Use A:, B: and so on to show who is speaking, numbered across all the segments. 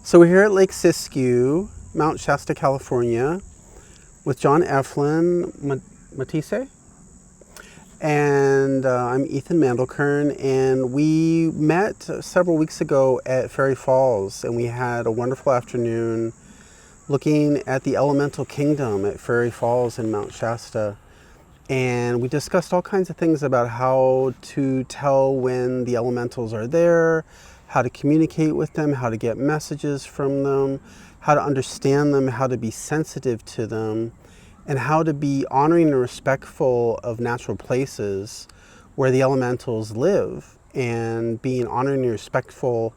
A: So we're here at Lake Siskiyou, Mount Shasta, California, with John Effland, Matisay, and I'm Ethan Mandelkern, and we met several weeks ago at Fairy Falls, and we had a wonderful afternoon looking at the elemental kingdom at Fairy Falls in Mount Shasta. And we discussed all kinds of things about how to tell when the elementals are there, how to communicate with them, how to get messages from them, how to understand them, how to be sensitive to them, and how to be honoring and respectful of natural places where the elementals live, and being honoring and respectful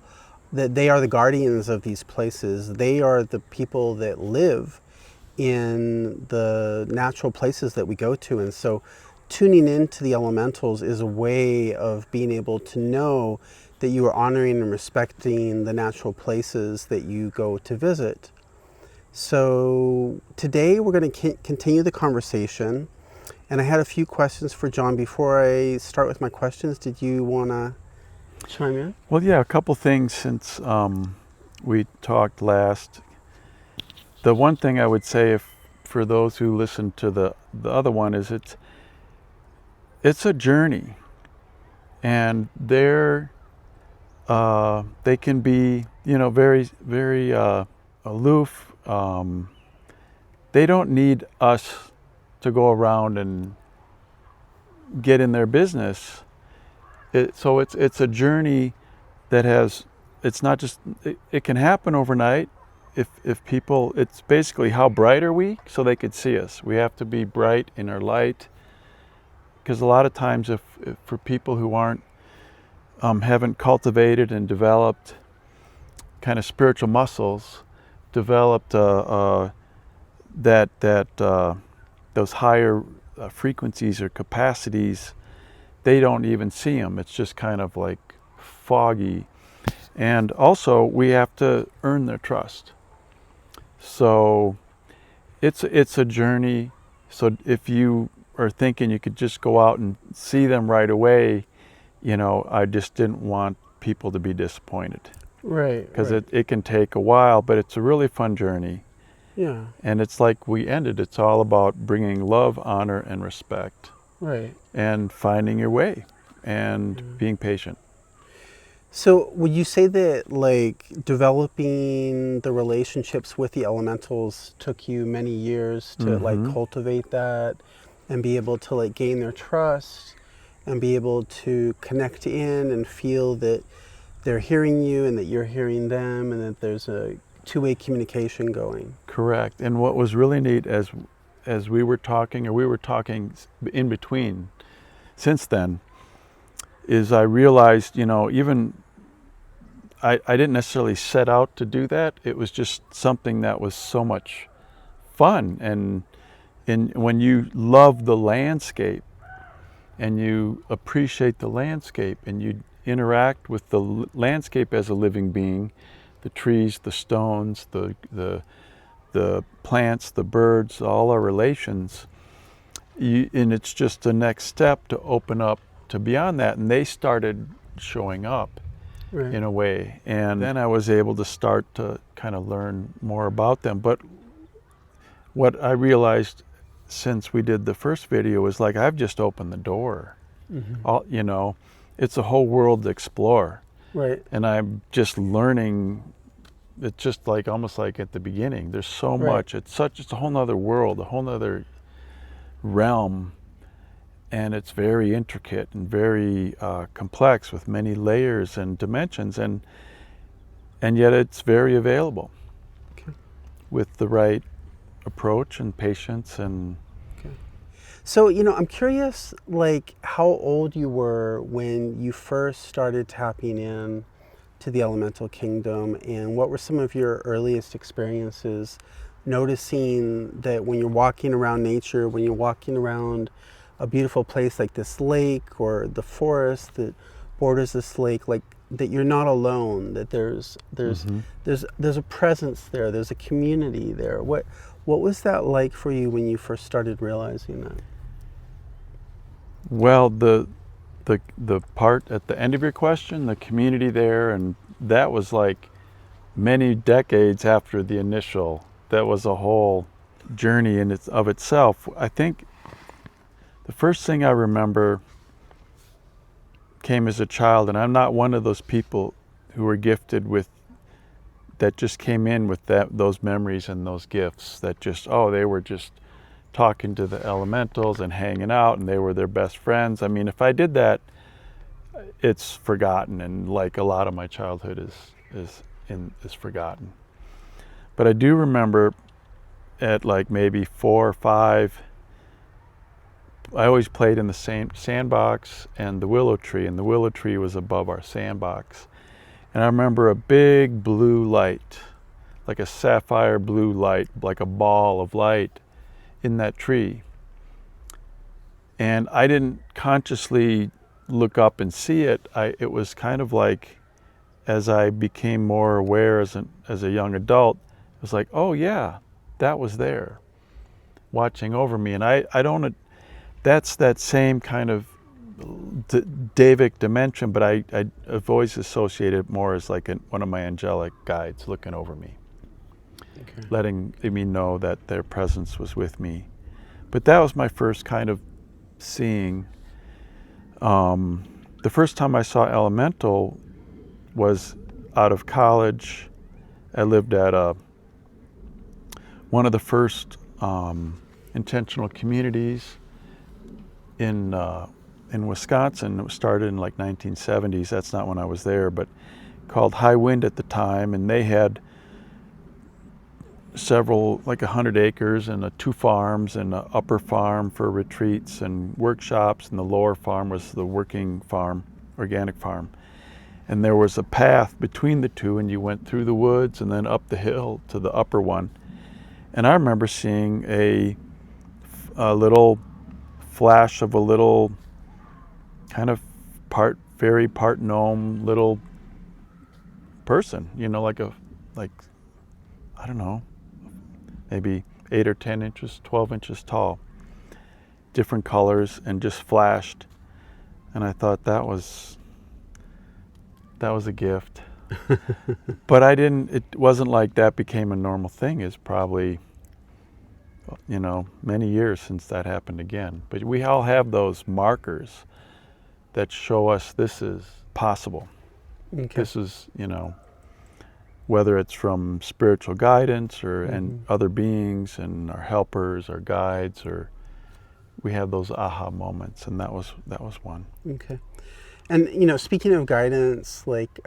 A: that they are the guardians of these places. They are the people that live in the natural places that we go to. And so tuning into the elementals is a way of being able to know that you are honoring and respecting the natural places that you go to visit. So today we're going to continue the conversation, and I had a few questions for John. Before I start with my questions, did you want to chime in?
B: Well, yeah, a couple things since we talked last. The one thing I would say, if for those who listen to the other one, is it's a journey, and they can be, very aloof. They don't need us to go around and get in their business. So it's a journey that has. It's not just. It can happen overnight. If people, it's basically how bright are we so they could see us. We have to be bright in our light, because a lot of times if for people who haven't cultivated and developed kind of spiritual muscles, developed those higher frequencies or capacities, they don't even see them. It's just kind of like foggy. And also we have to earn their trust. So it's a journey. So if you are thinking you could just go out and see them right away, I just didn't want people to be disappointed.
A: Right.
B: Because it can take a while, but it's a really fun journey.
A: Yeah.
B: And it's like we ended, it's all about bringing love, honor, and respect.
A: Right.
B: And finding your way and being patient.
A: So would you say that like developing the relationships with the elementals took you many years to like cultivate that and be able to like gain their trust and be able to connect in and feel that they're hearing you and that you're hearing them and that there's a two-way communication going?
B: Correct. And what was really neat as we were talking in between since then, is I realized, even I didn't necessarily set out to do that. It was just something that was so much fun. And when you love the landscape and you appreciate the landscape and you interact with the landscape as a living being, the trees, the stones, the plants, the birds, all our relations, and it's just the next step to open up to beyond that. And they started showing up in a way. And then I was able to start to kind of learn more about them. But what I realized since we did the first video is like, I've just opened the door. It's a whole world to explore.
A: Right.
B: And I'm just learning. It's just like almost like at the beginning. There's so much. It's a whole nother world, a whole nother realm, and it's very intricate and very complex with many layers and dimensions, and yet it's very available with the right approach and patience. And
A: so I'm curious like how old you were when you first started tapping in to the elemental kingdom, and what were some of your earliest experiences noticing that when you're walking around nature, when you're walking around a beautiful place like this lake or the forest that borders this lake, like that you're not alone, that there's a presence there, there's a community there. What was that like for you when you first started realizing that?
B: Well, the part at the end of your question, the community there, and that was like many decades after the initial. That was a whole journey in of itself. I think the first thing I remember came as a child, and I'm not one of those people who were gifted with, that just came in with those memories and those gifts that just, they were just talking to the elementals and hanging out and they were their best friends. I mean, if I did that, it's forgotten, and like a lot of my childhood is forgotten. But I do remember at like maybe 4 or 5, I always played in the same sandbox and the willow tree, and the willow tree was above our sandbox. And I remember a big blue light, like a sapphire blue light, like a ball of light in that tree. And I didn't consciously look up and see it. It was kind of like, as I became more aware as a young adult, it was like, oh yeah, that was there, watching over me. And I don't, that's that same kind of Davic dimension, but I've always associated it more as like one of my angelic guides looking over me, letting me know that their presence was with me. But that was my first kind of seeing. The first time I saw elemental was out of college. I lived at one of the first intentional communities in Wisconsin. It was started in like 1970s. That's not when I was there, but called High Wind at the time, and they had several, like 100 acres and 2 farms and an upper farm for retreats and workshops, and the lower farm was the working farm, organic farm. And there was a path between the two, and you went through the woods and then up the hill to the upper one. And I remember seeing a little flash of a little kind of part fairy, part gnome little person, like I don't know, maybe 8 or 10 inches, 12 inches tall, different colors, and just flashed. And I thought that was a gift. But it wasn't like that became a normal thing. It's probably, many years since that happened again. But we all have those markers that show us this is possible.
A: Okay.
B: This is, whether it's from spiritual guidance or and other beings and our helpers, our guides, or we have those aha moments, and that was one.
A: Okay. And speaking of guidance, like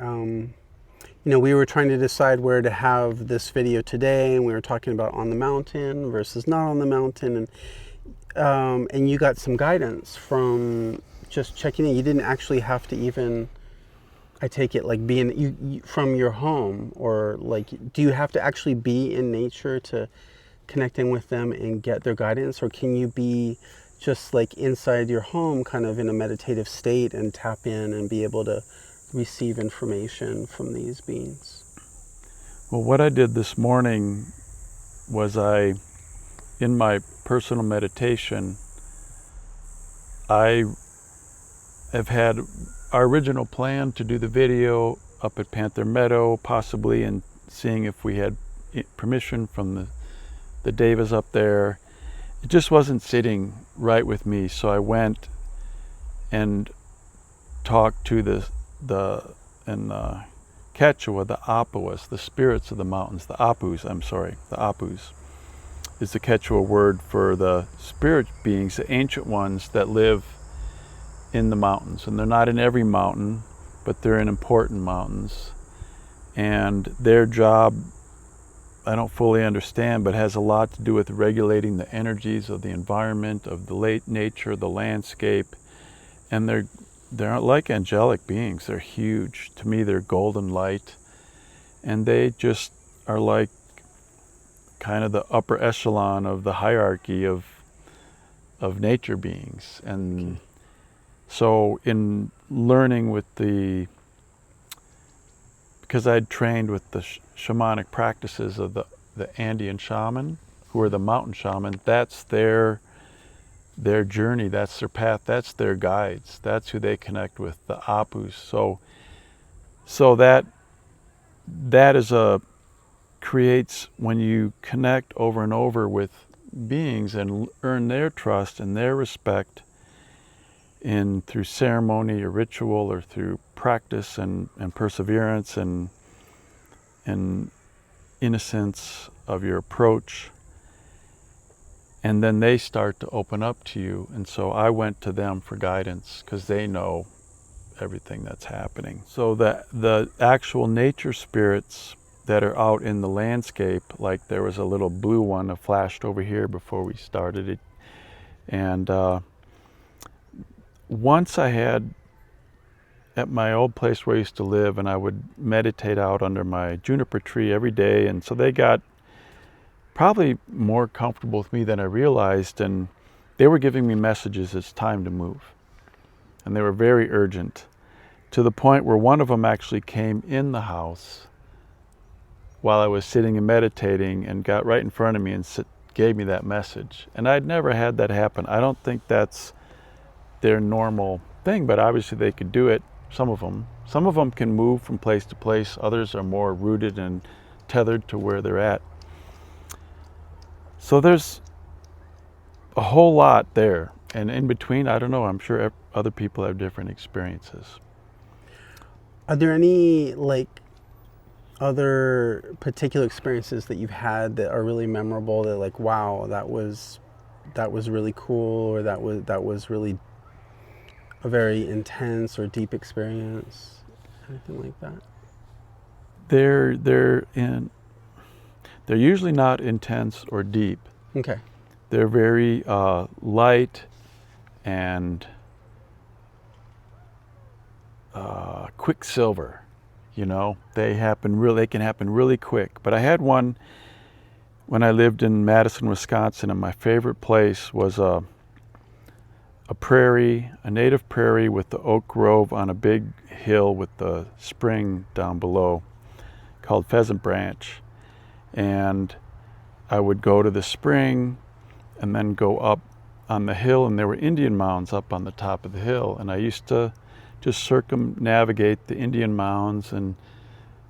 A: we were trying to decide where to have this video today, and we were talking about on the mountain versus not on the mountain, and you got some guidance from just checking in. You didn't actually have to even, I take it, like being you from your home, or like, do you have to actually be in nature to connecting with them and get their guidance, or can you be just like inside your home kind of in a meditative state and tap in and be able to receive information from these beings?
B: Well, what I did this morning was in my personal meditation, I have had our original plan to do the video up at Panther Meadow, possibly, and seeing if we had permission from the Devas up there. It just wasn't sitting right with me, so I went and talked to the Quechua, the Apuas, the spirits of the mountains, the Apus is the Quechua word for the spirit beings, the ancient ones that live in the mountains. And they're not in every mountain, but they're in important mountains. And their job, I don't fully understand, but has a lot to do with regulating the energies of the environment, of the late nature, the landscape. And they're like angelic beings. They're huge. To me, they're golden light. And they just are like kind of the upper echelon of the hierarchy of nature beings. And so in learning with because I'd trained with the shamanic practices of the Andean shaman, who are the mountain shaman, that's their journey, that's their path, that's their guides, that's who they connect with, the Apus. So that that is creates, when you connect over and over with beings and earn their trust and their respect through ceremony or ritual or through practice and perseverance and innocence of your approach, and then they start to open up to you. And so I went to them for guidance because they know everything that's happening. So the actual nature spirits that are out in the landscape, like there was a little blue one that flashed over here before we started it, and once I had, at my old place where I used to live, and I would meditate out under my juniper tree every day, and so they got probably more comfortable with me than I realized, and they were giving me messages, it's time to move. And they were very urgent, to the point where one of them actually came in the house while I was sitting and meditating and got right in front of me and gave me that message. And I'd never had that happen. I don't think that's their normal thing, but obviously they could do it, some of them. Some of them can move from place to place, others are more rooted and tethered to where they're at. So there's a whole lot there. And in between, I don't know, I'm sure other people have different experiences.
A: Are there any other particular experiences that you've had that are really memorable, that wow, that was really cool, or that was really a very intense or deep experience? Anything like that?
B: They're usually not intense or deep.
A: Okay.
B: They're very light and quicksilver. They can happen really quick. But I had one when I lived in Madison, Wisconsin, and my favorite place was a prairie, a native prairie with the oak grove on a big hill with the spring down below, called Pheasant Branch. And I would go to the spring and then go up on the hill, and there were Indian mounds up on the top of the hill, and I used to just circumnavigate the Indian mounds and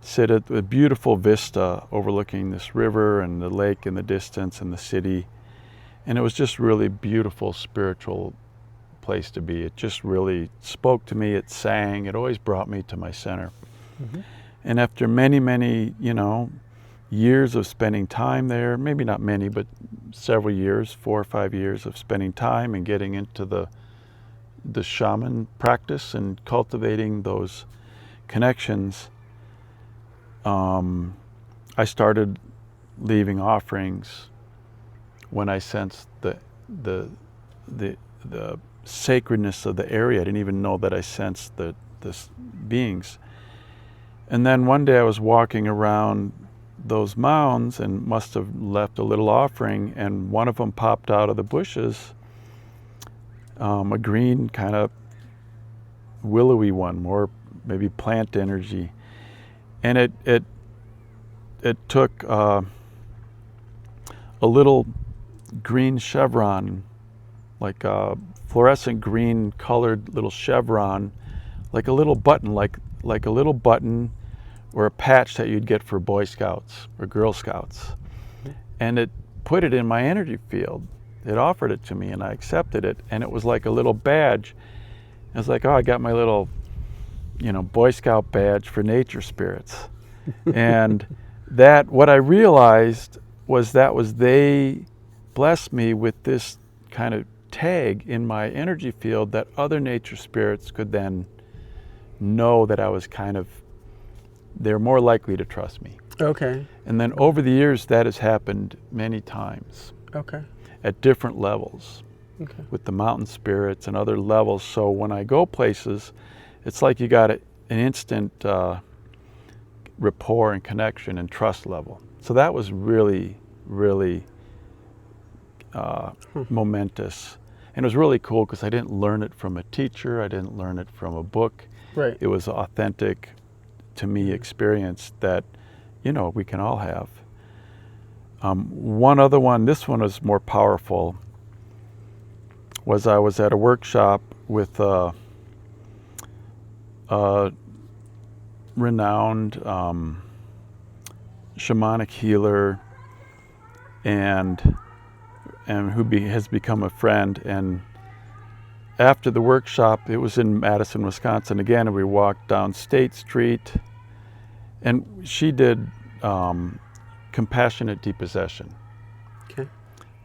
B: sit at a beautiful vista overlooking this river and the lake in the distance and the city. And it was just really beautiful spiritual place to be. It just really spoke to me. It sang. It always brought me to my center. Mm-hmm. And after many, many, years of spending time there, maybe not many, but several years, 4 or 5 years of spending time and getting into the shaman practice and cultivating those connections, I started leaving offerings when I sensed the sacredness of the area. I didn't even know that I sensed the beings. And then one day I was walking around those mounds and must have left a little offering, and one of them popped out of the bushes, a green kind of willowy one, more maybe plant energy. And it took a little green chevron, like a fluorescent green colored little chevron, like a little button, like a little button or a patch that you'd get for Boy Scouts or Girl Scouts. And it put it in my energy field. It offered it to me and I accepted it, and it was like a little badge. I was like, oh, I got my little, Boy Scout badge for nature spirits. And what I realized was they blessed me with this kind of tag in my energy field that other nature spirits could then know that I was they're more likely to trust me.
A: Okay.
B: And then over the years, that has happened many times.
A: Okay.
B: At different levels.
A: Okay.
B: With the mountain spirits and other levels. So when I go places, it's like you got an instant rapport and connection and trust level. So that was really, really momentous. And it was really cool because I didn't learn it from a teacher. I didn't learn it from a book.
A: Right.
B: It was authentic to me experience that, we can all have. One other one, this one was more powerful, was I was at a workshop with a renowned shamanic healer, and has become a friend. And after the workshop, it was in Madison, Wisconsin again, and we walked down State Street, and she did compassionate depossession.
A: Okay.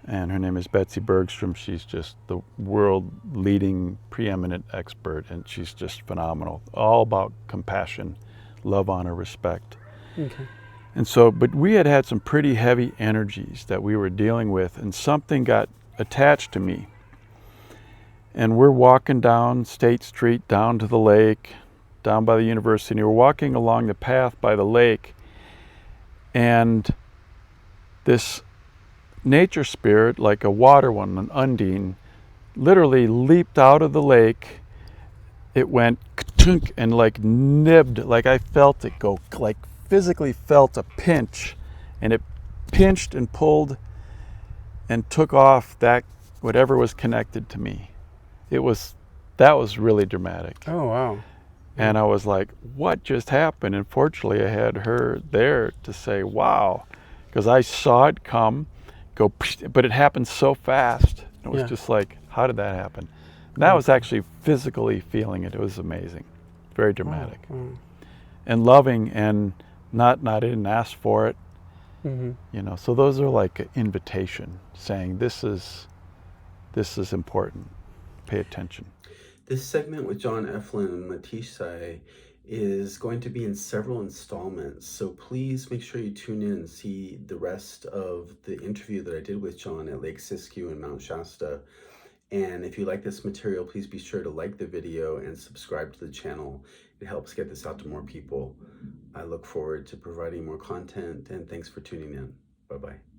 B: And her name is Betsy Bergstrom. She's just the world leading preeminent expert, and she's just phenomenal. All about compassion, love, honor, respect.
A: Okay.
B: And so, but we had some pretty heavy energies that we were dealing with, and something got attached to me. And we're walking down State Street, down to the lake, down by the university, and we're walking along the path by the lake, and this nature spirit, like a water one, an undine, literally leaped out of the lake. It went ka-tunk and like nibbed, like I felt it go, like physically felt a pinch, and it pinched and pulled and took off that whatever was connected to me. That was really dramatic.
A: Oh, wow.
B: And I was like, what just happened? And fortunately, I had her there to say, wow, because I saw it come, go, but it happened so fast. It was just like, how did that happen? And that was actually physically feeling it. It was amazing, very dramatic, and loving, and not I didn't ask for it, you know. So those are like an invitation, saying this is important. Pay attention.
A: This segment with John Effland and Matisay is going to be in several installments, so please make sure you tune in and see the rest of the interview that I did with John at Lake Siskiyou and Mount Shasta. And if you like this material, please be sure to like the video and subscribe to the channel. It helps get this out to more people. I look forward to providing more content, and thanks for tuning in. Bye-bye.